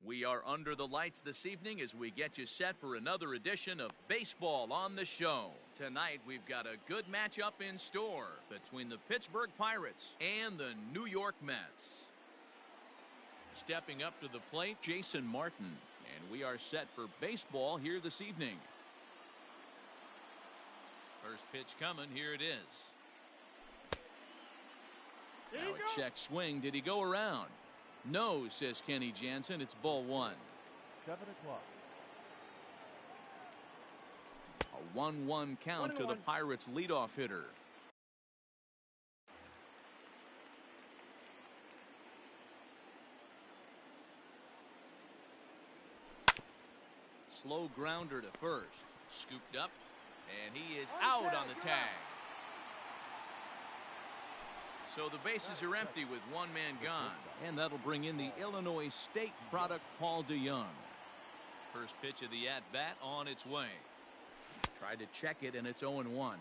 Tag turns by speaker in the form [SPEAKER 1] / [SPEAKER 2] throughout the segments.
[SPEAKER 1] We are under the lights this evening as we get you set for another edition of Baseball on the Show. Tonight we've got a good matchup in store between the Pittsburgh Pirates and the New York Mets. Stepping up to the plate, Jason Martin, and we are set for baseball here this evening. First pitch coming, here it is. Now a check swing. Did he go around? No, says Kenny Jansen. It's ball one.
[SPEAKER 2] 7 o'clock.
[SPEAKER 1] A 1-1 count to the Pirates leadoff hitter. Slow grounder to first. Scooped up, and he is out on the tag. So the bases are empty with one man gone. And that'll bring in the Illinois State product, Paul DeYoung. First pitch of the at-bat on its way. Tried to check it, and it's 0-1.
[SPEAKER 2] 0-1.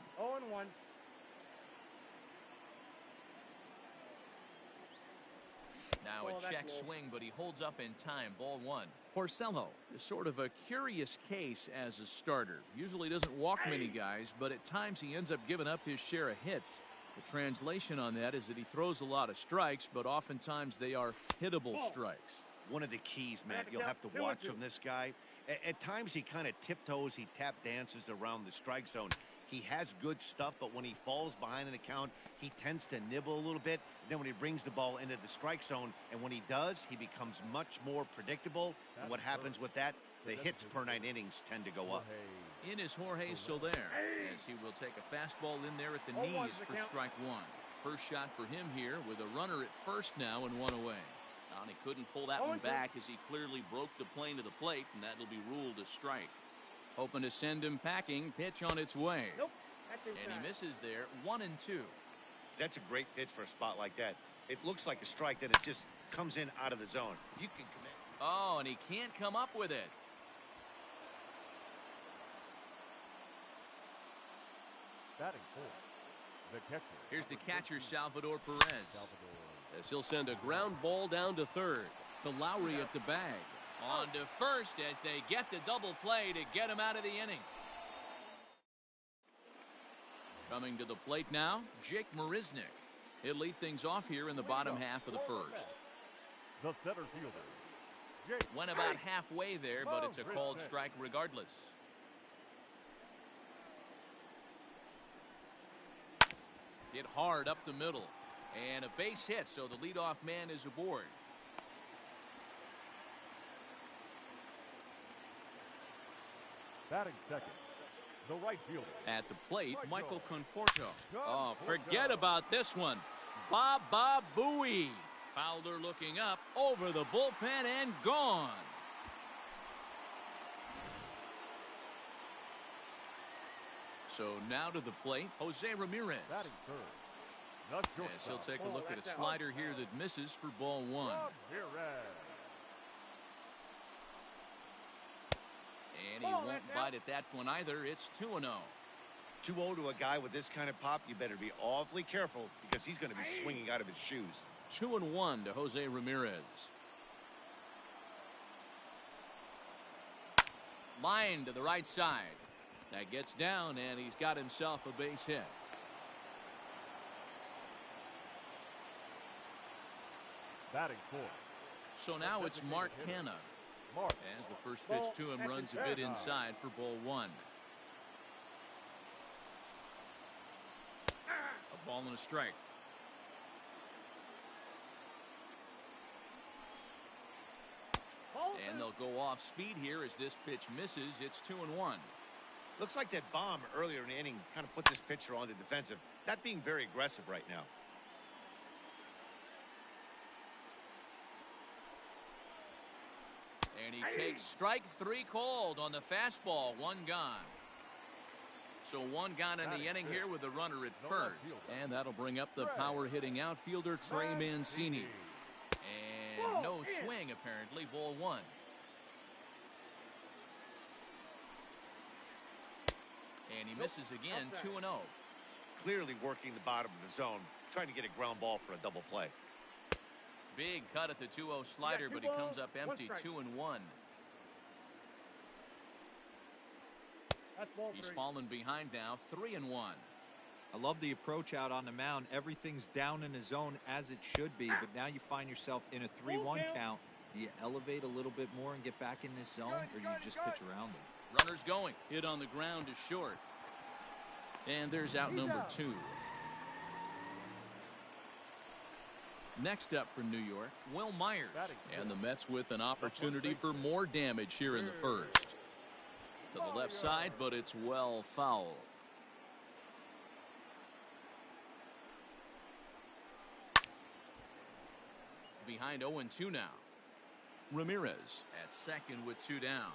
[SPEAKER 1] Now a check swing, but he holds up in time. Ball one. Porcello is sort of a curious case as a starter. Usually doesn't walk many guys, but at times he ends up giving up his share of hits. The translation on that is that he throws a lot of strikes, but oftentimes they are hittable strikes.
[SPEAKER 3] One of the keys, Matt, you'll have to watch from this guy. At times he kind of tiptoes, he tap dances around the strike zone. He has good stuff, but when he falls behind an account, he tends to nibble a little bit. Then when he brings the ball into the strike zone, and when he does, he becomes much more predictable. And what happens with that? The hits per 9 innings tend to go up.
[SPEAKER 1] In is Jorge Soler, as he will take a fastball in there at the knees for strike one. First shot for him here with a runner at first now and one away. And he couldn't pull that one back as he clearly broke the plane to the plate, and that'll be ruled a strike. Hoping to send him packing. Pitch on its way. And he misses there. 1-2.
[SPEAKER 3] That's a great pitch for a spot like that. It looks like a strike, then it just comes in out of the zone. You can commit.
[SPEAKER 1] Oh, and he can't come up with it.
[SPEAKER 2] Batting fourth, the catcher.
[SPEAKER 1] Here's the catcher, Salvador Perez. As he'll send a ground ball down to third. To Lowry at the bag. On to first as they get the double play to get him out of the inning. Coming to the plate now, Jake Marisnick. He'll lead things off here in the bottom half of the first.
[SPEAKER 2] The center fielder.
[SPEAKER 1] Went about halfway there, but it's a called strike regardless. Hit hard up the middle. And a base hit, so the leadoff man is aboard.
[SPEAKER 2] Batting second, the right fielder.
[SPEAKER 1] At the plate, Michael Conforto. Oh, forget about this one. Baba Booey. Fowler looking up over the bullpen and gone. So now to the plate, Jose Ramirez.
[SPEAKER 2] Batting third.
[SPEAKER 1] As he'll take a look at a slider here that misses for ball one. And he won't bite at that one either. It's 2-0.
[SPEAKER 3] 2-0 to a guy with this kind of pop, you better be awfully careful because he's going to be swinging out of his shoes.
[SPEAKER 1] 2-1 to Jose Ramirez. Line to the right side. That gets down, and he's got himself a base hit.
[SPEAKER 2] Batting fourth.
[SPEAKER 1] So now it's Mark Canha. As the first pitch to him runs a bit inside for ball one. A ball and a strike. And they'll go off speed here as this pitch misses. It's 2-1.
[SPEAKER 3] Looks like that bomb earlier in the inning kind of put this pitcher on the defensive. Not being very aggressive right now.
[SPEAKER 1] And he takes strike three called on the fastball. One gone. So one gone in the inning here with a runner at first. And that'll bring up the power hitting outfielder Trey Mancini. And no swing apparently. Ball one. And he misses again. 2-0.
[SPEAKER 3] Clearly working the bottom of the zone, trying to get a ground ball for a double play.
[SPEAKER 1] Big cut at the 2-0 slider, but he comes up empty, 2-1. He's fallen behind now, 3-1.
[SPEAKER 4] I love the approach out on the mound. Everything's down in the zone as it should be, but now you find yourself in a 3-1 count. Do you elevate a little bit more and get back in this zone, or do you just pitch around it?
[SPEAKER 1] Runners going. Hit on the ground is short. And there's out number 2. Next up for New York, Will Myers. And the Mets with an opportunity for more damage here in the first. To the left side, but it's well foul. Behind 0-2 now. Ramirez at second with 2 down.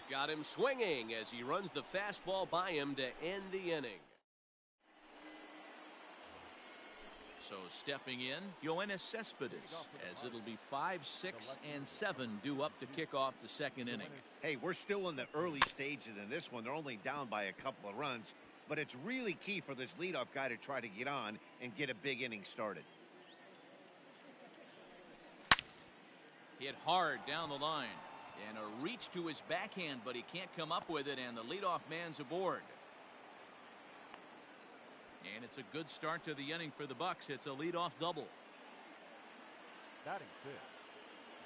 [SPEAKER 1] Got him swinging as he runs the fastball by him to end the inning. So stepping in, Yoenis Cespedes, as it'll be 5, 6, and 7 due up to kick off the second inning.
[SPEAKER 3] Hey, we're still in the early stages in this one. They're only down by a couple of runs, but it's really key for this leadoff guy to try to get on and get a big inning started.
[SPEAKER 1] Hit hard down the line, and a reach to his backhand, but he can't come up with it, and the leadoff man's aboard. And it's a good start to the inning for the Bucks. It's a leadoff double.
[SPEAKER 2] Batting 6,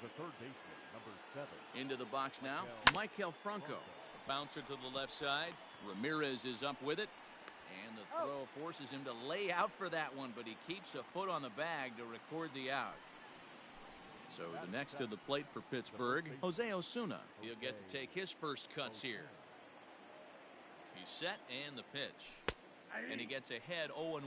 [SPEAKER 2] the third baseman, number 7.
[SPEAKER 1] Into the box now, Maikel Franco. A bouncer to the left side. Ramirez is up with it, and the throw forces him to lay out for that one, but he keeps a foot on the bag to record the out. So the next to the plate for Pittsburgh, Jose Osuna. He'll get to take his first cuts here. He's set, and the pitch. And he gets ahead 0-1.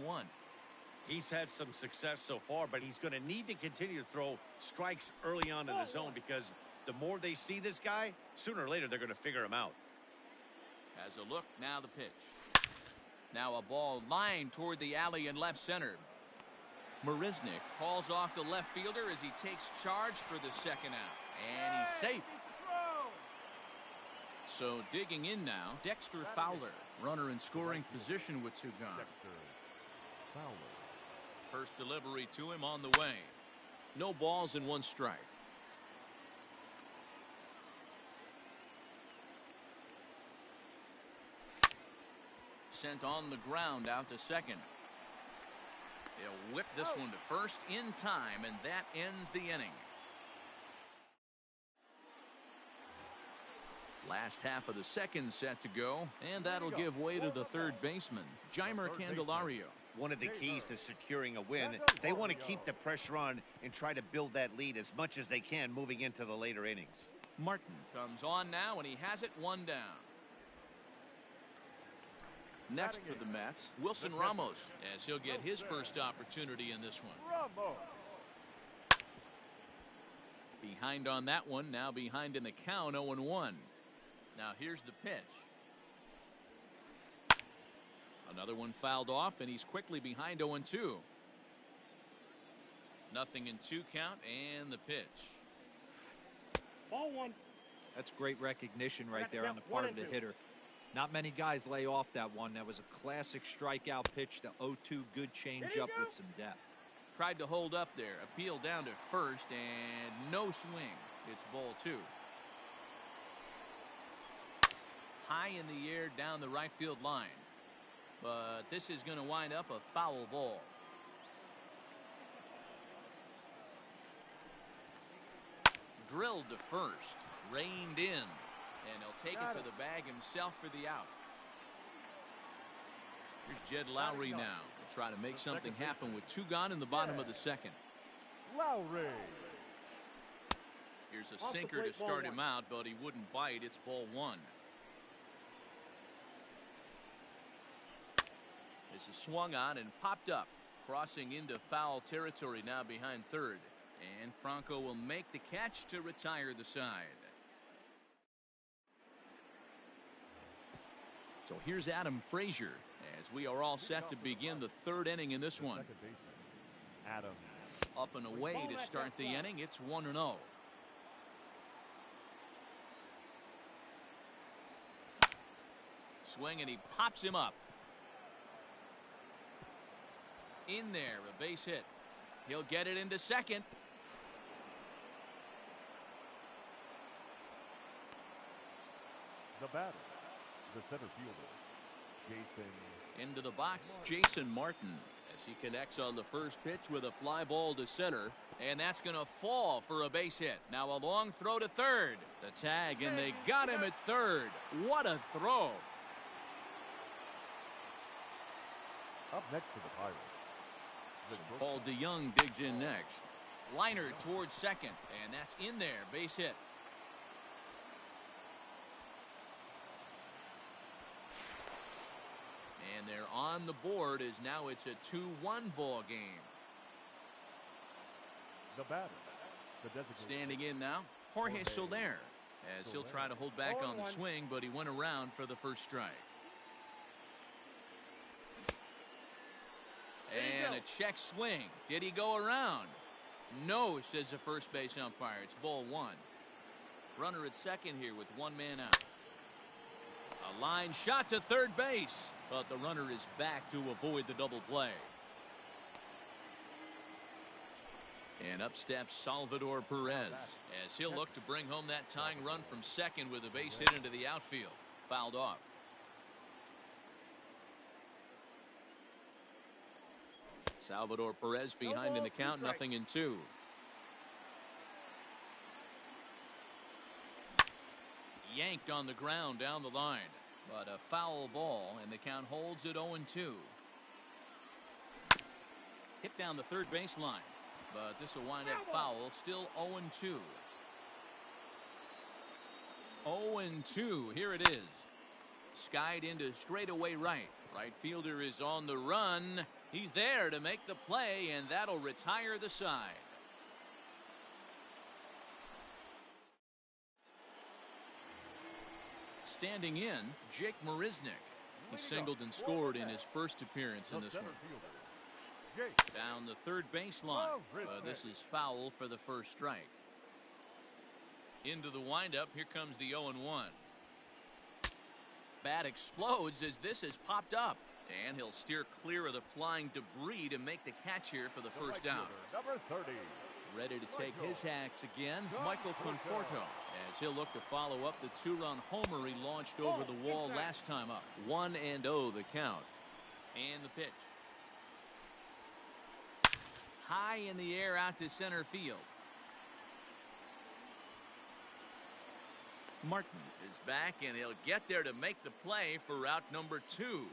[SPEAKER 3] He's had some success so far, but he's going to need to continue to throw strikes early on in the zone, because the more they see this guy, sooner or later they're going to figure him out.
[SPEAKER 1] Has a look, now the pitch. Now a ball lined toward the alley in left center. Marisnick calls off the left fielder as he takes charge for the second out. And he's safe. So digging in now, Dexter Fowler. Runner in scoring position with 2 gone. First delivery to him on the way. No balls and 1 strike. Sent on the ground out to second. They'll whip this one to first in time, and that ends the inning. Last half of the second set to go, and that'll give way to the third baseman, Jeimer Candelario.
[SPEAKER 3] One of the keys to securing a win, they want to keep the pressure on and try to build that lead as much as they can moving into the later innings.
[SPEAKER 1] Martin comes on now, and he has it 1 down. Next for the Mets, Wilson Ramos, as he'll get his first opportunity in this one. Behind on that one, now behind in the count, 0-1. Now here's the pitch. Another one fouled off, and he's quickly behind 0-2. Nothing in 2 count, and the pitch.
[SPEAKER 4] Ball 1. That's great recognition right there on the part of the hitter. Not many guys lay off that one. That was a classic strikeout pitch. The 0-2 good changeup with some depth.
[SPEAKER 1] Tried to hold up there. Appeal down to first, and no swing. It's ball 2. High in the air down the right field line. But this is going to wind up a foul ball. Drilled to first. Reined in. And he'll take it to the bag himself for the out. Here's Jed Lowry now. He'll try to make something happen with 2 gone in the bottom of the second.
[SPEAKER 2] Lowry.
[SPEAKER 1] Here's a sinker to start him out, but he wouldn't bite. It's ball 1. This is swung on and popped up, crossing into foul territory now behind third. And Franco will make the catch to retire the side. So here's Adam Frazier as we are all set to begin the third inning in this one.
[SPEAKER 2] Adam.
[SPEAKER 1] Up and away to start the inning. It's 1-0. Swing, and he pops him up. In there, a base hit. He'll get it into second.
[SPEAKER 2] The batter, the center fielder, Jason.
[SPEAKER 1] Into the box, Jason Martin, as he connects on the first pitch with a fly ball to center. And that's going to fall for a base hit. Now a long throw to third. The tag, and they got him at third. What a throw.
[SPEAKER 2] Up next to the Pirates.
[SPEAKER 1] Paul DeYoung digs in next. Liner towards second, and that's in there. Base hit. And they're on the board as now it's a 2-1 ball game.
[SPEAKER 2] The batter, the designated.
[SPEAKER 1] Standing in now, Jorge Soler, as he'll try to hold back on the swing, but he went around for the first strike. And a check swing. Did he go around? No, says the first base umpire. It's ball one. Runner at second here with one man out. A line shot to third base, but the runner is back to avoid the double play. And up steps Salvador Perez, as he'll look to bring home that tying run from second with a base hit into the outfield. Fouled off. Salvador Perez behind in the count, 0-2. Yanked on the ground down the line, but a foul ball, and the count holds at 0-2. Hit down the third baseline, but this will wind up foul. Still 0-2. 0-2. Here it is. Skied into straightaway right. Right fielder is on the run. He's there to make the play, and that'll retire the side. Standing in, Jake Marisnick. He singled and scored in his first appearance in this one. Down the third baseline. This is foul for the first strike. Into the windup. Here comes the 0-1. Bat explodes as this has popped up. And he'll steer clear of the flying debris to make the catch here for the first down.
[SPEAKER 2] Number 30.
[SPEAKER 1] Ready to take his hacks again, Michael Conforto, as he'll look to follow up the two-run homer he launched over the wall last time up. 1-0 the count. And the pitch. High in the air out to center field. Martin is back, and he'll get there to make the play for route number 2.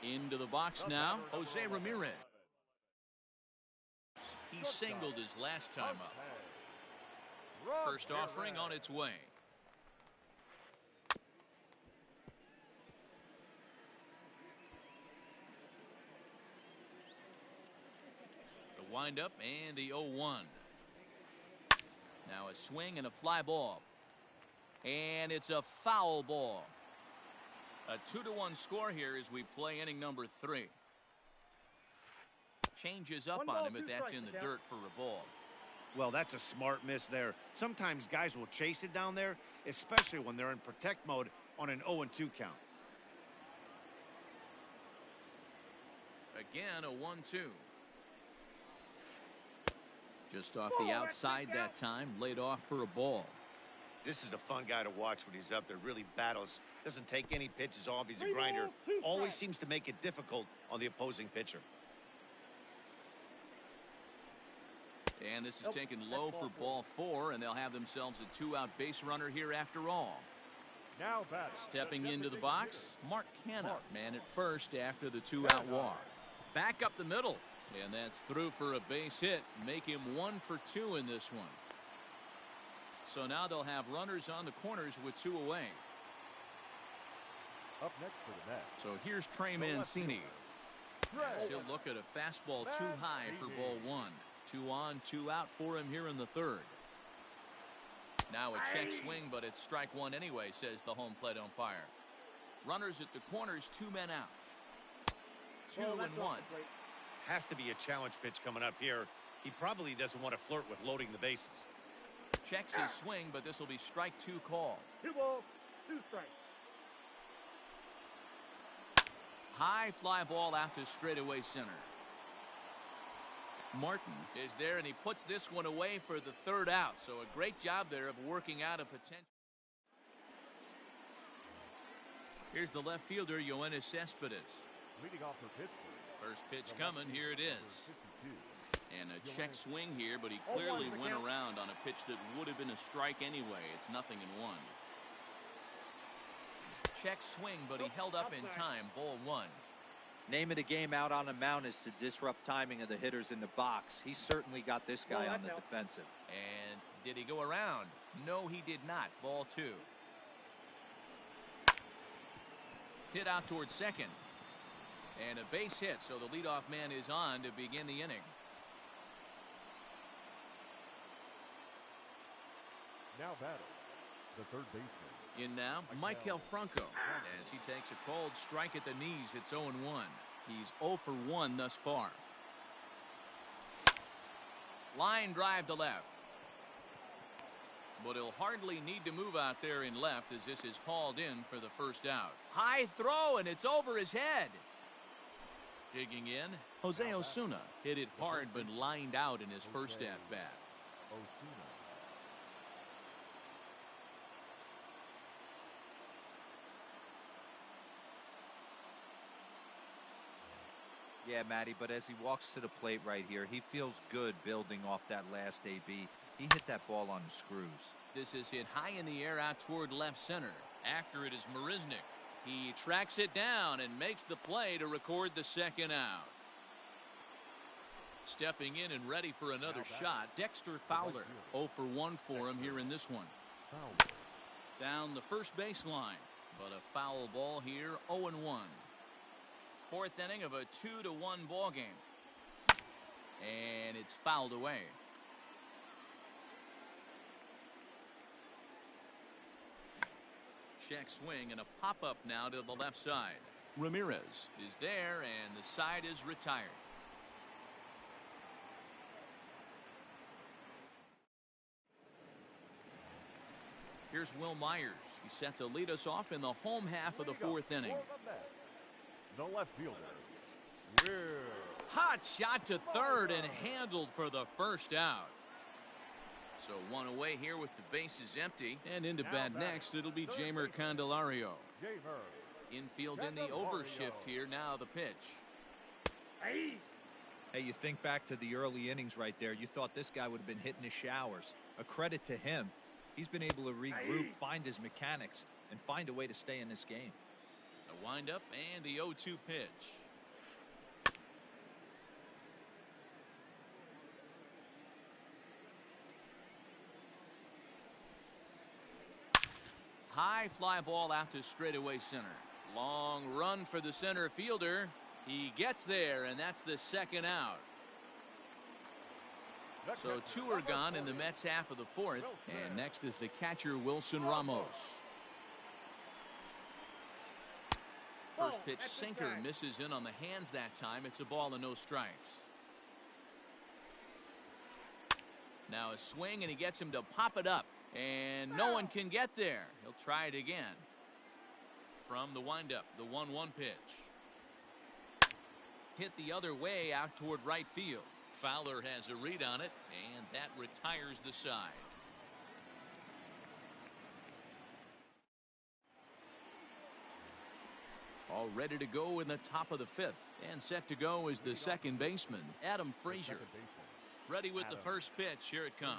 [SPEAKER 1] Into the box now, Jose Ramirez. He singled his last time up. First offering on its way. The windup and the 0-1. Now a swing and a fly ball. And it's a foul ball. A 2-1 score here as we play inning number 3. Changes up on him if that's in the dirt for a ball.
[SPEAKER 3] Well, that's a smart miss there. Sometimes guys will chase it down there, especially when they're in protect mode on an 0-2 count.
[SPEAKER 1] Again, a 1-2. Just off the outside that time, laid off for a ball.
[SPEAKER 3] This is a fun guy to watch when he's up there. Really battles. Doesn't take any pitches off. He's a grinder. Always seems to make it difficult on the opposing pitcher.
[SPEAKER 1] And this is taken low for ball 4, and they'll have themselves a 2-out base runner here after all.
[SPEAKER 2] Now batting.
[SPEAKER 1] Stepping into the box, Mark Canha, man at first after the 2-out walk. Back up the middle, and that's through for a base hit. Make him 1 for 2 in this one. So now they'll have runners on the corners with 2 away.
[SPEAKER 2] Up next for the net.
[SPEAKER 1] So here's Trey Mancini. As he'll look at a fastball too high for ball 1. 2 on, 2 out for him here in the third. Now a check swing, but it's strike 1 anyway, says the home plate umpire. Runners at the corners, 2 men out. 2-1.
[SPEAKER 3] Has to be a challenge pitch coming up here. He probably doesn't want to flirt with loading the bases.
[SPEAKER 1] Checks his swing, but this will be strike 2 call.
[SPEAKER 2] 2 balls, 2 strikes.
[SPEAKER 1] High fly ball out to straightaway center. Martin is there, and he puts this one away for the third out. So a great job there of working out a potential. Here's the left fielder, Yoenis Cespedes.
[SPEAKER 2] Leading off for Pittsburgh.
[SPEAKER 1] First pitch coming. Here it is. And a check swing here, but he clearly went around on a pitch that would have been a strike anyway. It's 0-1. Check swing, but he held up in time. Ball 1.
[SPEAKER 4] Name of the game out on the mound is to disrupt timing of the hitters in the box. He certainly got this guy on the defensive.
[SPEAKER 1] And did he go around? No, he did not. Ball 2. Hit out towards second. And a base hit, so the leadoff man is on to begin the inning.
[SPEAKER 2] Now batting, the third baseman.
[SPEAKER 1] In now, Maikel Franco, as he takes a cold strike at the knees. It's 0-1. He's 0 for 1 thus far. Line drive to left. But he'll hardly need to move out there in left, as this is hauled in for the first out. High throw, and it's over his head. Digging in, Jose Osuna hit it hard but lined out in his first at-bat.
[SPEAKER 2] Osuna.
[SPEAKER 4] Yeah, Matty, but as he walks to the plate right here, he feels good building off that last AB. He hit that ball on the screws.
[SPEAKER 1] This is hit high in the air out toward left center. After it is Marisnick. He tracks it down and makes the play to record the second out. Stepping in and ready for another shot, Dexter Fowler. 0 for 1 for him here in this one. Down the first baseline, but a foul ball here. 0-1. Fourth inning of a 2-1 ball game. And it's fouled away. Check swing and a pop-up now to the left side. Ramirez is there, and the side is retired. Here's Will Myers. He's set to lead us off in the home half of the fourth inning.
[SPEAKER 2] The left fielder. Weir.
[SPEAKER 1] Hot shot to third and handled for the first out. So one away here with the bases empty, and into bat next it'll be Jeimer Candelario. Infield in the overshift here. Now the pitch.
[SPEAKER 4] Hey, you think back to the early innings right there. You thought this guy would have been hitting his showers. A credit to him. He's been able to regroup, find his mechanics, and find a way to stay in this game.
[SPEAKER 1] A windup and the 0-2 pitch. High fly ball out to straightaway center. Long run for the center fielder. He gets there, and that's the second out. So 2 are gone in the Mets half of the fourth. And next is the catcher, Wilson Ramos. First pitch sinker misses in on the hands that time. It's a ball and no strikes. Now a swing, and he gets him to pop it up. And no one can get there. He'll try it again. From the windup, the 1-1 pitch. Hit the other way out toward right field. Fowler has a read on it, and that retires the side. All ready to go in the top of the fifth. And set to go is the second baseman, Adam Frazier. Ready with the first pitch. Here it comes.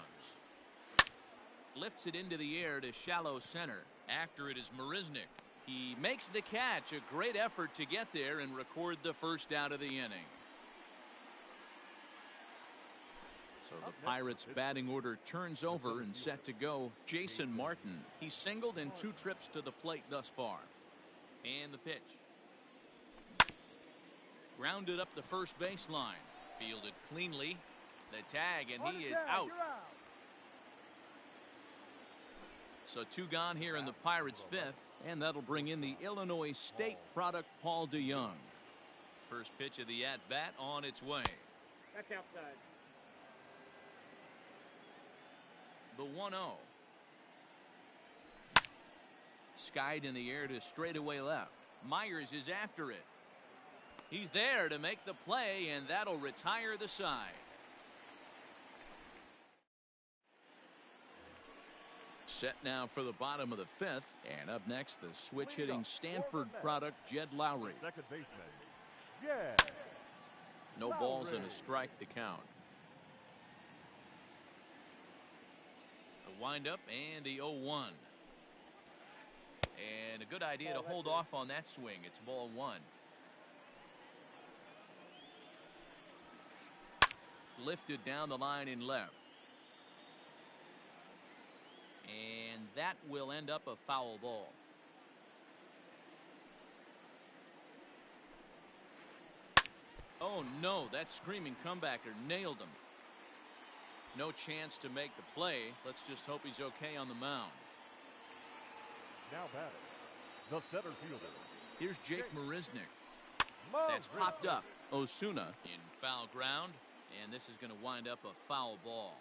[SPEAKER 1] Lifts it into the air to shallow center. After it is Marisnick. He makes the catch. A great effort to get there and record the first out of the inning. So the Pirates batting order turns over and set to go. Jason Martin. He's singled in 2 trips to the plate thus far. And the pitch. Grounded up the first baseline. Fielded cleanly. The tag, and he is out. So 2 gone here in the Pirates' fifth, and that'll bring in the Illinois State product, Paul DeYoung. First pitch of the at-bat on its way.
[SPEAKER 5] That's outside.
[SPEAKER 1] The 1-0. Skied in the air to straightaway left. Myers is after it. He's there to make the play, and that'll retire the side. Set now for the bottom of the fifth. And up next, the switch-hitting Stanford product, Jed Lowry.
[SPEAKER 2] Second baseman, Jed.
[SPEAKER 1] No balls and a strike to count. The windup and the 0-1. And a good idea to hold off on that swing. It's ball one. Lifted down the line in left. And that will end up a foul ball. Oh no, that screaming comebacker nailed him. No chance to make the play. Let's just hope he's okay on the mound.
[SPEAKER 2] Now batting, the center fielder.
[SPEAKER 1] Here's Jake Marisnick. That's popped up. Osuna in foul ground, and this is going to wind up a foul ball.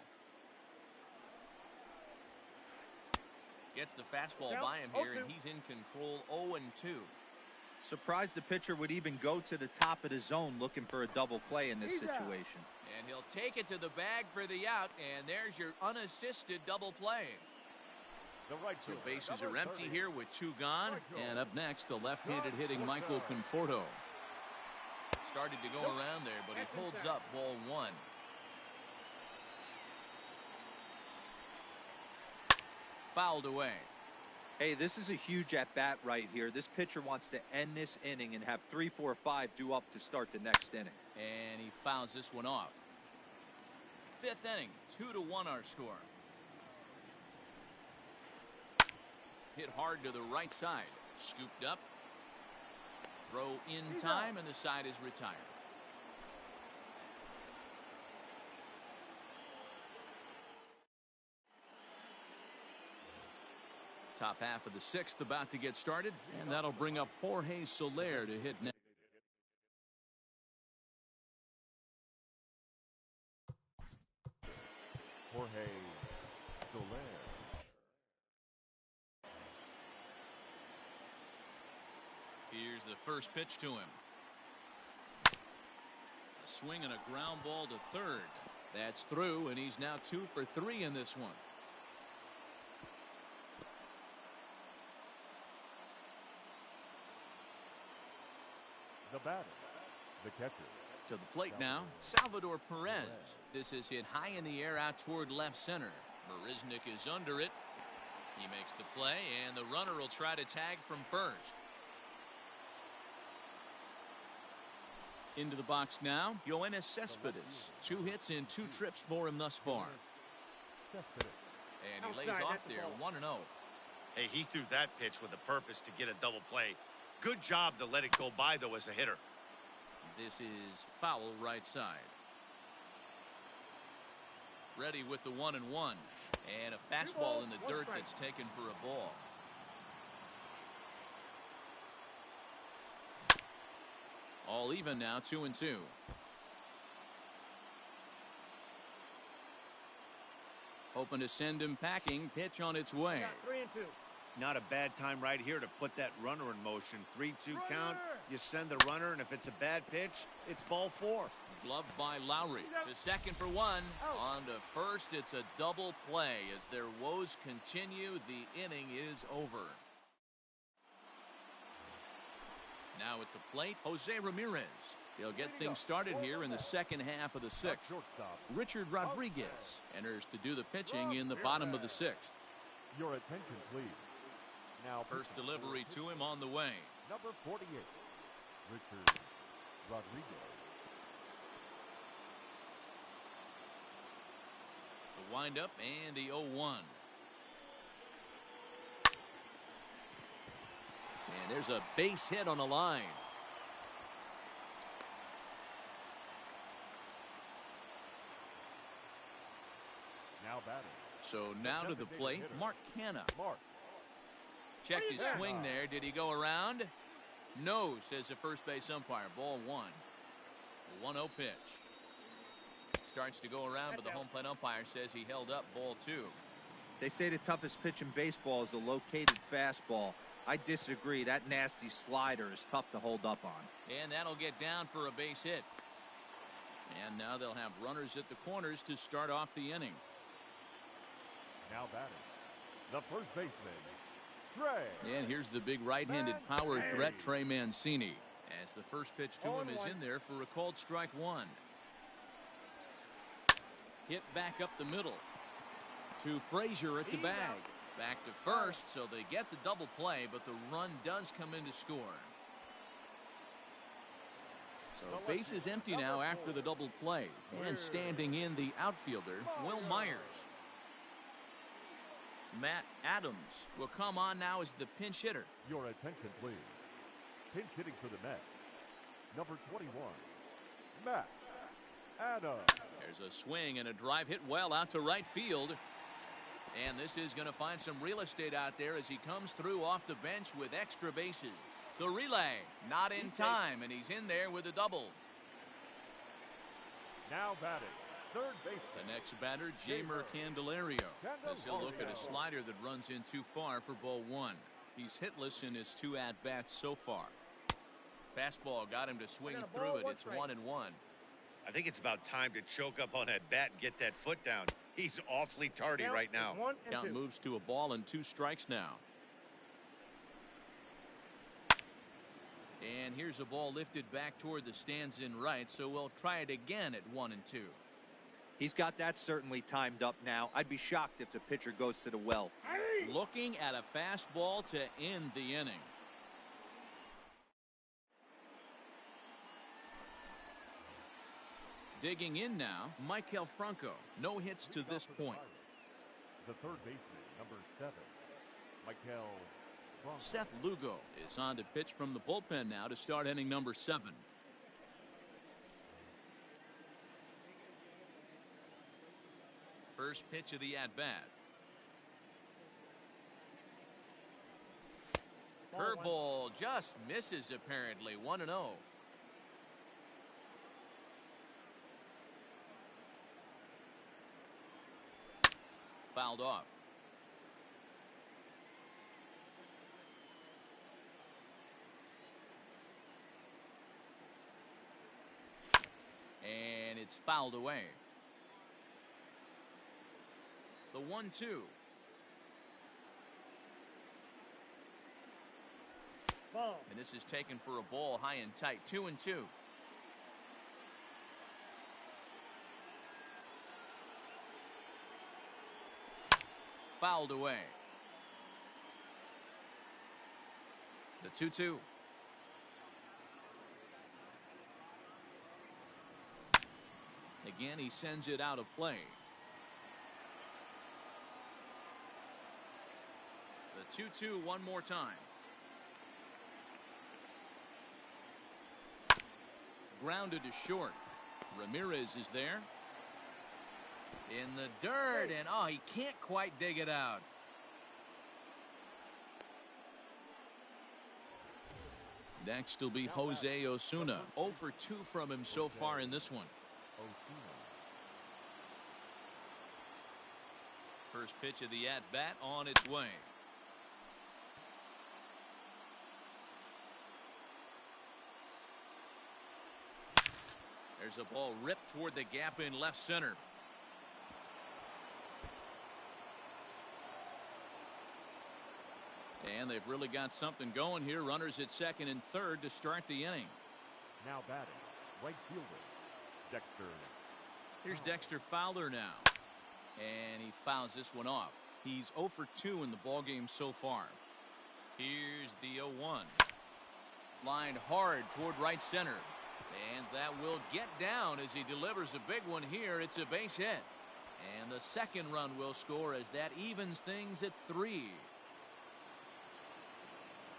[SPEAKER 1] Gets the fastball by him here, and he's in control. 0-2.
[SPEAKER 4] Surprised the pitcher would even go to the top of the zone looking for a double play in this situation.
[SPEAKER 1] And he'll take it to the bag for the out, and there's your unassisted double play. So bases are empty here with two gone. And up next, the left-handed hitting Michael Conforto. Started to go around there, but he holds up ball one. Fouled away.
[SPEAKER 4] Hey, this is a huge at-bat right here. This pitcher wants to end this inning and have 3, 4, 5 due up to start the next inning.
[SPEAKER 1] And he fouls this one off. Fifth inning, 2-1 our score. Hit hard to the right side. Scooped up. Throw in time, and the side is retired. Top half of the sixth about to get started, and that'll bring up Jorge Soler to hit next.
[SPEAKER 2] Jorge Soler.
[SPEAKER 1] Here's the first pitch to him. A swing and a ground ball to third. That's through, and he's now 2 for 3 in this one.
[SPEAKER 2] The batter, the catcher.
[SPEAKER 1] To the plate now, Salvador Perez. This is hit high in the air out toward left center. Marisnick is under it. He makes the play, and the runner will try to tag from first. Into the box now, Yoenis Cespedes. 2 hits in 2 trips for him thus far. And he lays off there, 1-0.
[SPEAKER 3] Hey, he threw that pitch with a purpose to get a double play. Good job to let it go by, though, as a hitter.
[SPEAKER 1] This is foul right side. Ready with the 1-1. And a fastball in the dirt that's taken for a ball. All even now, 2-2. Hoping to send him packing. Pitch on its way.
[SPEAKER 3] 3-2. Not a bad time right here to put that runner in motion. 3-2 count. You send the runner, and if it's a bad pitch, it's ball 4.
[SPEAKER 1] Gloved by Lowry. To second for 1. On to first, it's a double play. As their woes continue, the inning is over. Now at the plate, Jose Ramirez. He'll get things started here in the second half of the sixth. Richard Rodriguez enters to do the pitching in the bottom of the sixth.
[SPEAKER 2] Your attention, please. Now
[SPEAKER 1] first delivery to him on the way.
[SPEAKER 2] Number 48, Richard Rodriguez.
[SPEAKER 1] The windup and the 0-1. And there's a base hit on the line.
[SPEAKER 2] Now batting.
[SPEAKER 1] So now to the plate, Mark Canha.
[SPEAKER 2] Mark.
[SPEAKER 1] Checked his swing there. Did he go around? No, says the first base umpire. Ball 1. A 1-0 pitch. Starts to go around, but the home plate umpire says he held up ball 2.
[SPEAKER 4] They say the toughest pitch in baseball is a located fastball. I disagree. That nasty slider is tough to hold up on.
[SPEAKER 1] And that'll get down for a base hit. And now they'll have runners at the corners to start off the inning.
[SPEAKER 2] Now batting, The first baseman, Trey.
[SPEAKER 1] And here's the big right-handed power threat, Trey Mancini. As the first pitch to him is in there for a called strike one. Hit back up the middle to Frazier at the bag. Back to first, so they get the double play, but the run does come in to score. So base is empty now after the double play. And standing in the outfielder, Will Myers. Matt Adams will come on now as the pinch hitter.
[SPEAKER 2] Your attention, please. Pinch hitting for the Mets, number 21, Matt Adams.
[SPEAKER 1] There's a swing and a drive hit well out to right field. And this is going to find some real estate out there as he comes through off the bench with extra bases. The relay, not in time, and he's in there with a double.
[SPEAKER 2] Now batting, third baseman.
[SPEAKER 1] The next batter, Jamer Candelario. As he'll look at a slider that runs in too far for ball one. He's hitless in his 2 at-bats so far. Fastball got him to swing through it. It's 1-1.
[SPEAKER 3] I think it's about time to choke up on that bat and get that foot down. He's awfully tardy right now.
[SPEAKER 1] Count moves to a ball and 2 strikes now. And here's a ball lifted back toward the stands in right, so we'll try it again at 1-2.
[SPEAKER 4] He's got that certainly timed up now. I'd be shocked if the pitcher goes to the well.
[SPEAKER 1] Looking at a fastball to end the inning. Digging in now, Michael Franco. No hits to this point.
[SPEAKER 2] The third baseman, number 7, Michael Franco.
[SPEAKER 1] Seth Lugo is on to pitch from the bullpen now to start inning number 7. First pitch of the at-bat. Curveball just misses apparently. 1-0. Fouled off. And it's fouled away. The 1-2. And this is taken for a ball high and tight. 2-2. Fouled away. The 2-2. Again, he sends it out of play. The 2-2 one more time. Grounded to short. Ramirez is there. In the dirt, and oh, he can't quite dig it out. Next will be Jose Osuna. 0 for 2 from him so far in this one. First pitch of the at-bat on its way. There's a ball ripped toward the gap in left center. And they've really got something going here. Runners at second and third to start the inning.
[SPEAKER 2] Now batting, right fielder, Dexter.
[SPEAKER 1] Here's Dexter Fowler now. And he fouls this one off. He's 0 for 2 in the ballgame so far. Here's the 0-1. Lined hard toward right center. And that will get down as he delivers a big one here. It's a base hit. And the second run will score as that evens things at 3.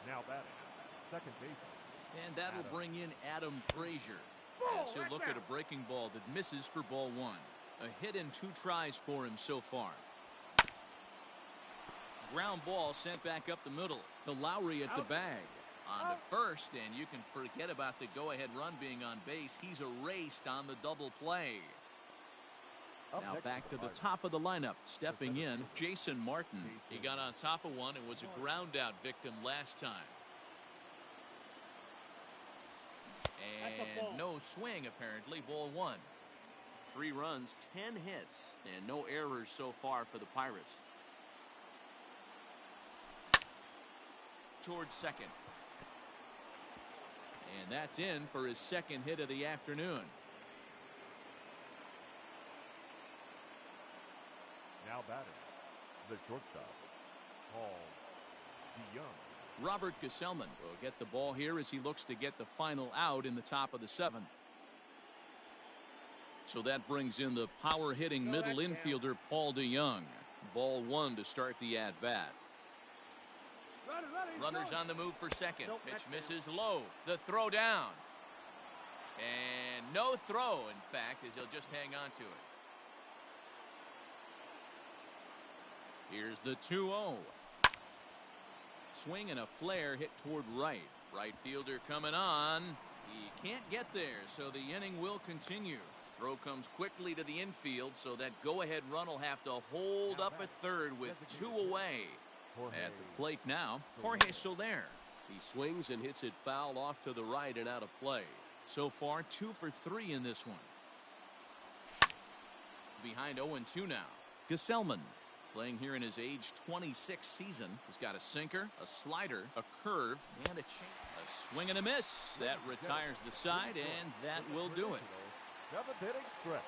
[SPEAKER 2] Now batting, second baseman.
[SPEAKER 1] And that'll bring in Adam Frazier. As he'll look at a breaking ball that misses for ball 1. A hit in 2 tries for him so far. Ground ball sent back up the middle to Lowry at the bag. On to first, and you can forget about the go-ahead run being on base. He's erased on the double play. Now back to the top of the lineup. Stepping in, Jason Martin. He got on top of one and was a ground out victim last time. And no swing apparently. Ball 1. 3 runs, 10 hits, and no errors so far for the Pirates. towards second. And that's in for his second hit of the afternoon.
[SPEAKER 2] Now batting, the shortstop, Paul DeYoung.
[SPEAKER 1] Robert Gesellman will get the ball here as he looks to get the final out in the top of the seventh. So that brings in the power hitting middle infielder Paul DeYoung. Ball one to start the at bat. Runners on the move for second. Pitch misses low. The throw down. And no throw, in fact, as he'll just hang on to it. Here's the 2-0. Swing and a flare hit toward right. Right fielder coming on. He can't get there, so the inning will continue. Throw comes quickly to the infield, so that go-ahead run will have to hold up at third with 2 away. At the plate now, Jorge Soler. He swings and hits it foul off to the right and out of play. So far, 2 for 3 in this one. Behind 0-2 now. Gesellman, playing here in his age 26 season. He's got a sinker, a slider, a curve, and a change. A swing and a miss. That retires the side, and that will do it.
[SPEAKER 2] 7th inning stretch.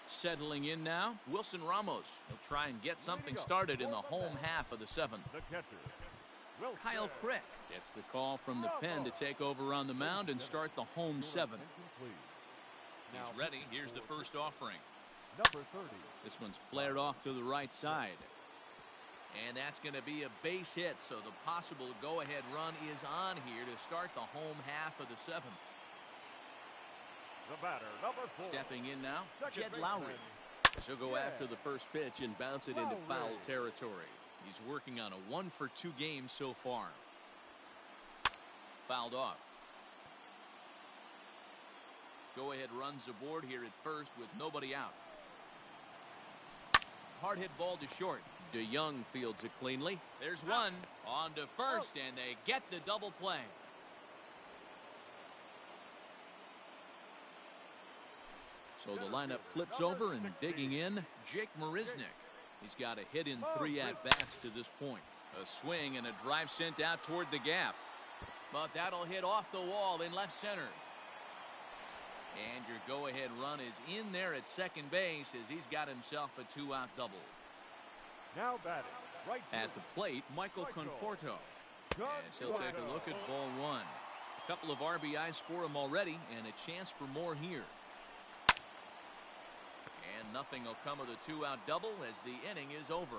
[SPEAKER 1] Settling in now, Wilson Ramos. He'll try and get something started in the home half of the seventh.
[SPEAKER 2] The catcher, Wilson.
[SPEAKER 1] Kyle Crick gets the call from the pen to take over on the mound and start the home seventh. He's ready. Here's the first offering.
[SPEAKER 2] Number 30.
[SPEAKER 1] This one's flared off to the right side. And that's going to be a base hit, so the possible go-ahead run is on here to start the home half of the seventh.
[SPEAKER 2] The batter, number 4.
[SPEAKER 1] Stepping in now,
[SPEAKER 2] Second
[SPEAKER 1] Jed Lowry.
[SPEAKER 2] baseman.
[SPEAKER 1] He'll go after the first pitch and bounce it into foul territory. He's working on a 1 for 2 game so far. Fouled off. Go-ahead runs aboard here at first with nobody out. Hard hit ball to short. DeYoung fields it cleanly. There's one on to first, and they get the double play. So the lineup flips over, and digging in, Jake Marisnick. He's got a hit in 3 at-bats to this point. A swing and a drive sent out toward the gap. But that'll hit off the wall in left center. And your go-ahead run is in there at second base as he's got himself a 2-out double.
[SPEAKER 2] Now batting, right
[SPEAKER 1] At the plate, Michael Conforto. As he'll take a look at ball one. A couple of RBIs for him already, and a chance for more here. And nothing will come of the 2-out double as the inning is over.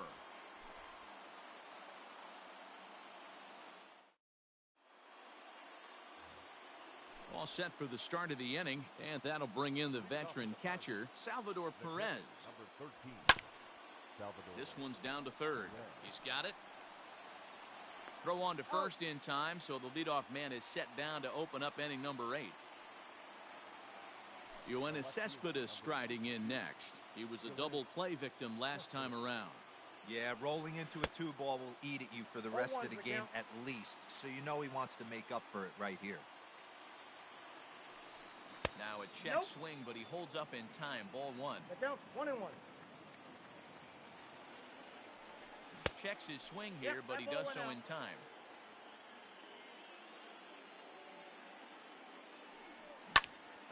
[SPEAKER 1] All set for the start of the inning, and that'll bring in the veteran catcher, Salvador Perez.
[SPEAKER 2] Number 13. Salvador.
[SPEAKER 1] This one's down to third. He's got it. Throw on to first in time, so the leadoff man is set down to open up inning number 8. Yoenis Cespedes striding in next. He was a double play victim last time around.
[SPEAKER 4] Yeah, rolling into a 2-ball will eat at you for the rest of the game at least, so you know he wants to make up for it right here.
[SPEAKER 1] Now a check swing, but he holds up in time. Ball 1.
[SPEAKER 5] 1-1.
[SPEAKER 1] Checks his swing here, but he does so in time.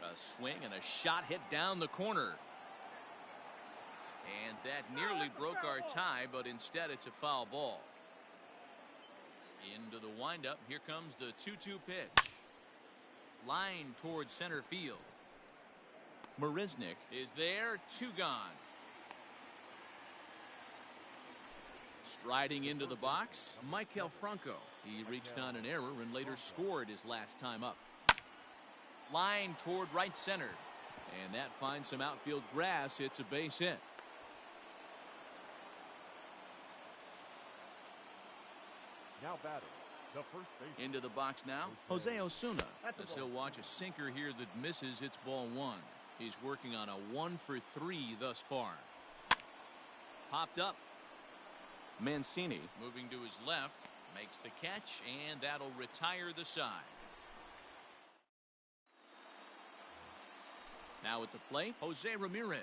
[SPEAKER 1] A swing and a shot hit down the corner. And that nearly broke our tie, but instead it's a foul ball. Into the windup. Here comes the 2-2 pitch. Line towards center field. Marisnick is there. 2 gone. Striding into the box, Maikel Franco. He reached on an error and later scored his last time up. Line toward right center. And that finds some outfield grass. It's a base hit.
[SPEAKER 2] Now batting, the first base.
[SPEAKER 1] Into the box now, Jose Osuna. As he'll watch a sinker here that misses. It's ball 1. He's working on a 1 for 3 thus far. Popped up. Mancini moving to his left, makes the catch, and that'll retire the side. Now at the plate, Jose Ramirez.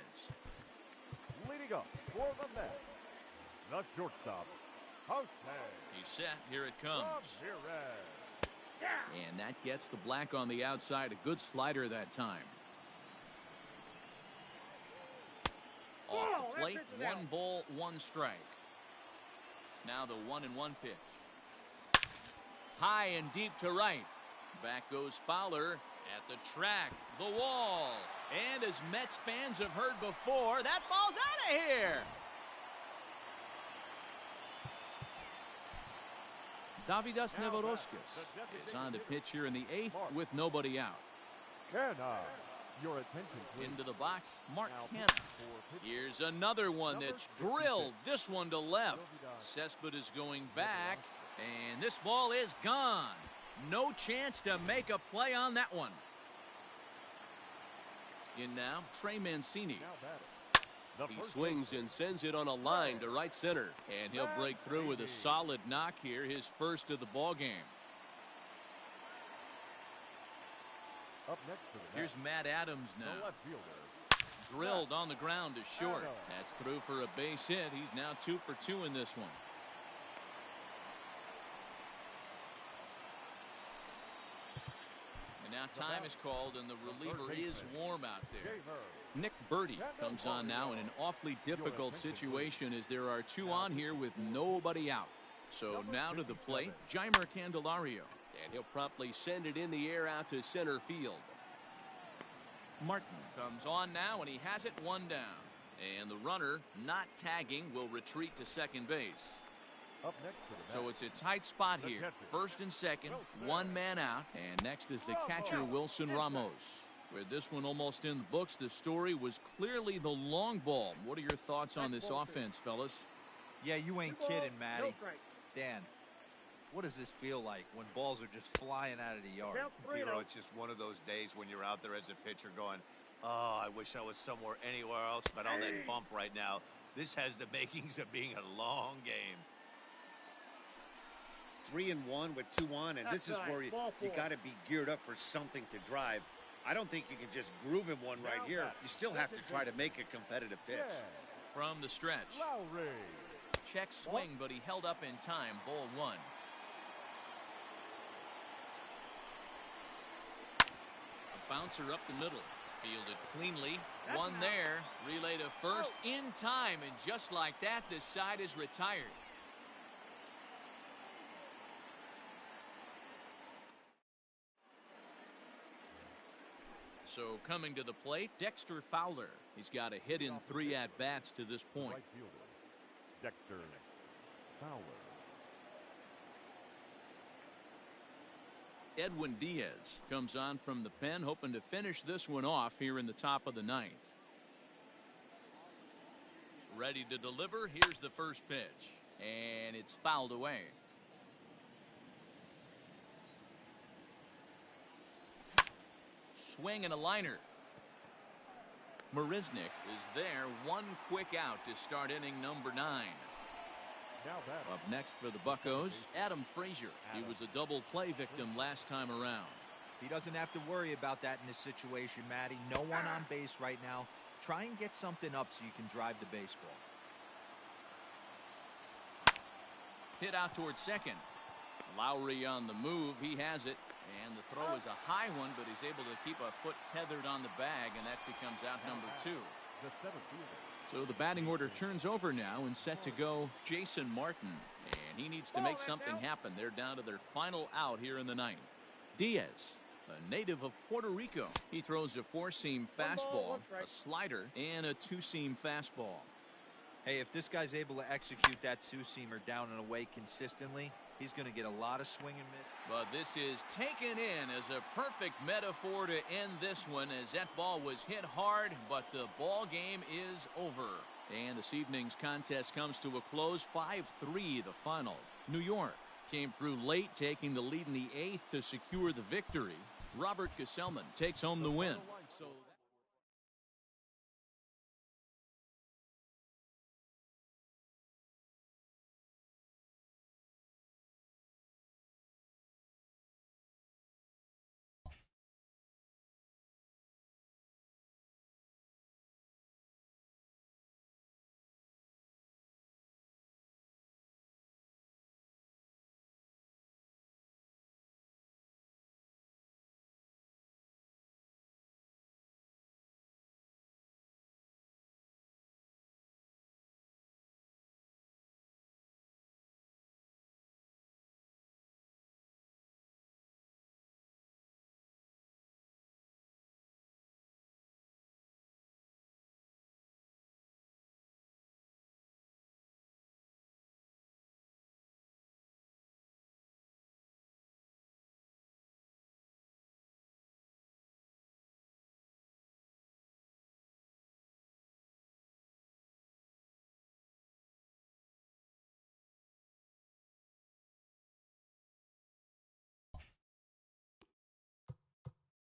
[SPEAKER 2] Leading up for the net, the shortstop, Jose.
[SPEAKER 1] He's set. Here it comes.
[SPEAKER 2] Ramirez.
[SPEAKER 1] And that gets the black on the outside. A good slider that time. Off the plate, 1 ball, 1 strike. Now the 1-1 pitch. High and deep to right. Back goes Fowler at the track, the wall. And as Mets fans have heard before, that ball's out of here. Davidas Nevoroskis is on the pitch here in the 8th with nobody out.
[SPEAKER 2] Your attention, please.
[SPEAKER 1] Into the box, Mark Canha. Here's another one that's drilled. This one to left. Cespedes is going back, and this ball is gone. No chance to make a play on that one. In now, Trey Mancini. He swings and sends it on a line to right center, and he'll break through with a solid knock here, his first of the ball game.
[SPEAKER 2] Up next to the
[SPEAKER 1] Here's Matt Adams
[SPEAKER 2] the
[SPEAKER 1] now.
[SPEAKER 2] left fielder.
[SPEAKER 1] Drilled on the ground to short. That's through for a base hit. He's now 2 for 2 in this one. And now time is called, and the reliever is warm out there. Nick Birdie comes on now in an awfully difficult situation as there are 2 on here with nobody out. So now to the plate, Jeimer Candelario. And he'll promptly send it in the air out to center field. Martin comes on now, and he has it 1 down. And the runner, not tagging, will retreat to second base.
[SPEAKER 2] Up next to the
[SPEAKER 1] So it's a tight spot here. First and second, 1 man out. And next is the catcher, Wilson Ramos. With this one almost in the books, the story was clearly the long ball. What are your thoughts on this offense, fellas?
[SPEAKER 4] Yeah, you ain't kidding, Matty. Dan, what does this feel like when balls are just flying out of the yard?
[SPEAKER 3] Hero, it's just one of those days when you're out there as a pitcher going, oh, I wish I was somewhere anywhere else but on that bump right now. This has the makings of being a long game.
[SPEAKER 5] 3-1 with 2 on, and this is where you got to be geared up for something to drive. I don't think you can just groove him one right here. You still have to try to make a competitive pitch.
[SPEAKER 1] From the stretch.
[SPEAKER 2] Lowry.
[SPEAKER 1] Check swing, but he held up in time. Ball 1. A bouncer up the middle. Fielded cleanly. 1 there. Relay to first in time, and just like that, this side is retired. So coming to the plate, Dexter Fowler. He's got a hit in 3 at-bats to this point.
[SPEAKER 2] Right fielder, Dexter Fowler.
[SPEAKER 1] Edwin Diaz comes on from the pen, hoping to finish this one off here in the top of the 9th. Ready to deliver. Here's the first pitch, and it's fouled away. Swing and a liner. Marisnik is there. 1 quick out to start inning number 9. Up next for the Buccos, Adam Frazier. He was a double play victim last time around.
[SPEAKER 4] He doesn't have to worry about that in this situation, Matty. No one on base right now. Try and get something up so you can drive the baseball.
[SPEAKER 1] Hit out towards second. Lowry on the move. He has it. And the throw is a high one, but he's able to keep a foot tethered on the bag, and that becomes out number 2. So the batting order turns over now, and set to go Jason Martin. And he needs to make something happen. They're down to their final out here in the 9th. Diaz, a native of Puerto Rico. He throws a 4-seam fastball, a slider, and a 2-seam fastball.
[SPEAKER 4] Hey, if this guy's able to execute that 2-seamer down and away consistently, he's going to get a lot of swing and miss.
[SPEAKER 1] But this is taken in as a perfect metaphor to end this one, as that ball was hit hard, but the ball game is over. And this evening's contest comes to a close. 5-3 the final. New York came through late, taking the lead in the 8th to secure the victory. Robert Gesellman takes home the win. So